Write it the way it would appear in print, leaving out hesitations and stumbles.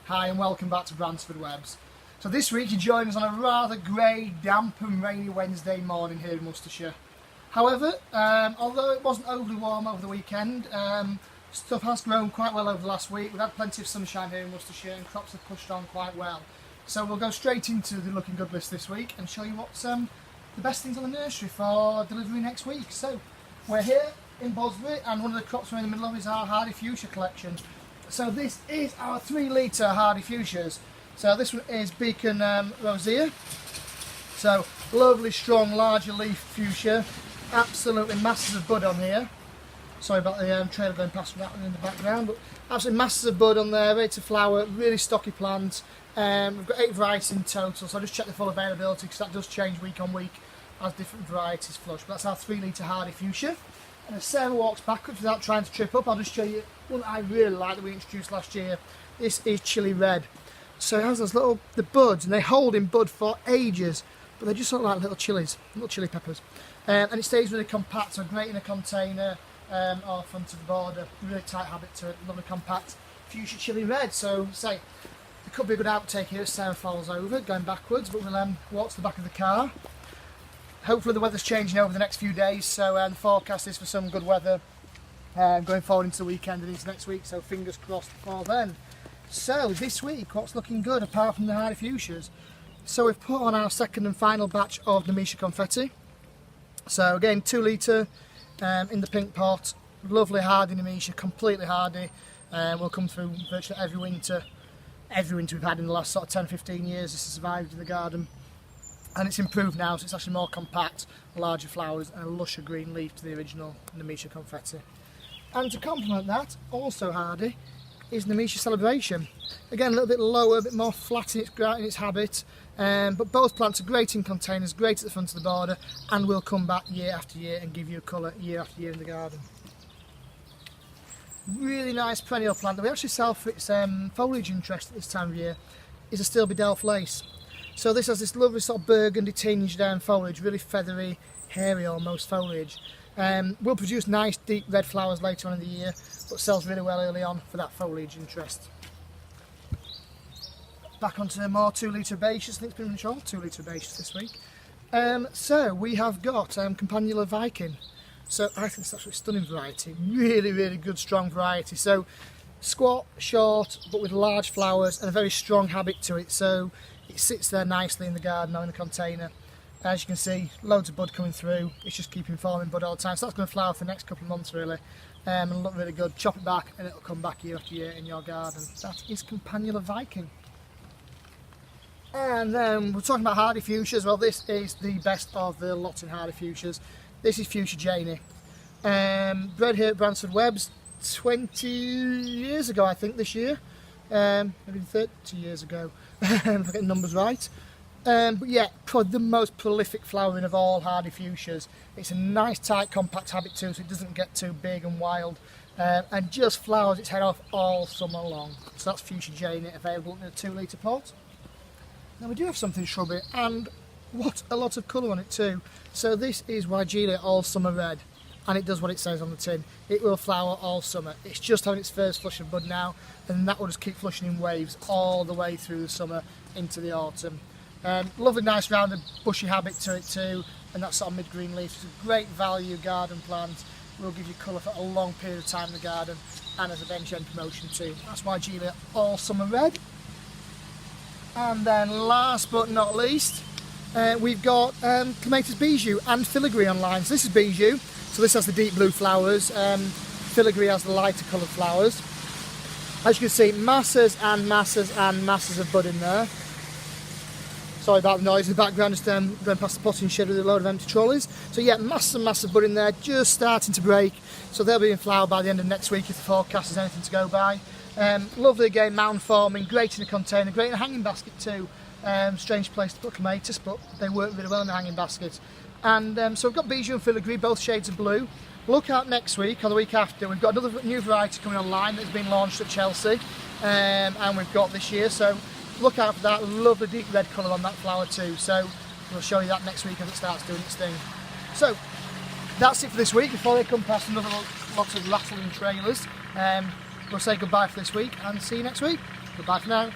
Hi and welcome back to Bransford Webs. So this week you join us on a rather grey, damp and rainy Wednesday morning here in Worcestershire. However, although it wasn't overly warm over the weekend, stuff has grown quite well over the last week. We've had plenty of sunshine here in Worcestershire and crops have pushed on quite well. So we'll go straight into the looking good list this week and show you what's the best things on the nursery for delivery next week. So we're here in Bosbury and one of the crops we're in the middle of is our Hardy Fuchsia collection. So this is our 3 litre Hardy Fuchsias. So this one is Beacon Rosea. So lovely, strong, larger leaf fuchsia. Absolutely masses of bud on here. Sorry about the trailer going past that one in the background, but absolutely masses of bud on there, ready to flower, really stocky plant. We've got 8 varieties in total, so I'll just check the full availability because that does change week on week as different varieties flush. But that's our 3 litre Hardy Fuchsia. And as Sarah walks backwards without trying to trip up, I'll just show you one that I really like that we introduced last year. This is Chili Red. So it has those the buds, and they hold in bud for ages, but they just look like little chilies, little chili peppers. And it stays really compact, so great in a container or front of the border. Really tight habit to it, lovely compact Fuchsia Chili Red. So say, there could be a good outtake here as Sarah falls over, going backwards, but we'll walk to the back of the car. Hopefully the weather's changing over the next few days, so the forecast is for some good weather going forward into the weekend and into next week, so fingers crossed for then. So this week, what's looking good apart from the Hardy Fuchsias? So we've put on our second and final batch of Nemesia Confetti. So again, 2 litre in the pink pot, lovely hardy Nemesia, completely hardy. Will come through virtually every winter we've had in the last sort of 10-15 years. This has survived in the garden. And it's improved now, so it's actually more compact, larger flowers and a lusher green leaf to the original Nemesia Confetti. And to complement that, also hardy, is Nemesia Celebration. Again, a little bit lower, a bit more flat in its habit, but both plants are great in containers, great at the front of the border, and will come back year after year and give you a colour year after year in the garden. Really nice perennial plant that we actually sell for its foliage interest at this time of year is a Stilby Delft Lace. So this has this lovely sort of burgundy tinged foliage, really feathery, hairy almost foliage. Will produce nice deep red flowers later on in the year, but sells really well early on for that foliage interest. Back onto more 2 litre herbaceous. I think it's pretty much all 2 litre herbaceous this week. So we have got Campanula Viking. So I think it's actually a stunning variety, really, really good strong variety. So squat, short, but with large flowers and a very strong habit to it. So it sits there nicely in the garden or in the container. As you can see, loads of bud coming through. It's just keeping forming bud all the time. So that's going to flower for the next couple of months really. And look really good. Chop it back and it'll come back year after year in your garden. That is Campanula Viking. And then we're talking about Hardy Fuchsias. Well, this is the best of the lot in Hardy Fuchsias. This is Fuchsia Janie. Bred here at Bransford Webs 20 years ago, I think, this year. Maybe 30 years ago, if I get the numbers right. But yeah, probably the most prolific flowering of all Hardy Fuchsias. It's a nice tight compact habit too, so it doesn't get too big and wild, and just flowers its head off all summer long. So that's Fuchsia Janie, available in a 2 litre pot. Now we do have something shrubby, and what a lot of colour on it too. So this is Weigelia All Summer Red, and it does what it says on the tin. It will flower all summer. It's just having its first flush of bud now, and that will just keep flushing in waves all the way through the summer into the autumn. Lovely nice rounded bushy habit to it too, and that sort of mid-green leaf. It's a great value garden plant. Will give you colour for a long period of time in the garden, and as a bench end promotion too. That's Weigelia All Summer Red. And then last but not least, we've got Clematis Bijou and Filigree online. So this is Bijou, so this has the deep blue flowers, Filigree has the lighter coloured flowers. As you can see, masses and masses and masses of bud in there. Sorry about the noise in the background, just going past the potting shed with a load of empty trolleys. So yeah, masses and masses of bud in there, just starting to break. So they'll be in flower by the end of next week if the forecast is anything to go by. Lovely again, mound forming, great in a container, great in a hanging basket too. Strange place to put clematis, but they work really well in the hanging basket. And so we've got Bijou and Filigree, both shades of blue. Look out next week or the week after, we've got another new variety coming online that's been launched at Chelsea, and we've got this year, so look out for that. Lovely deep red colour on that flower too, so we'll show you that next week as it starts doing its thing. So that's it for this week. Before they come past another lot of rattling trailers, we'll say goodbye for this week and see you next week. Goodbye for now.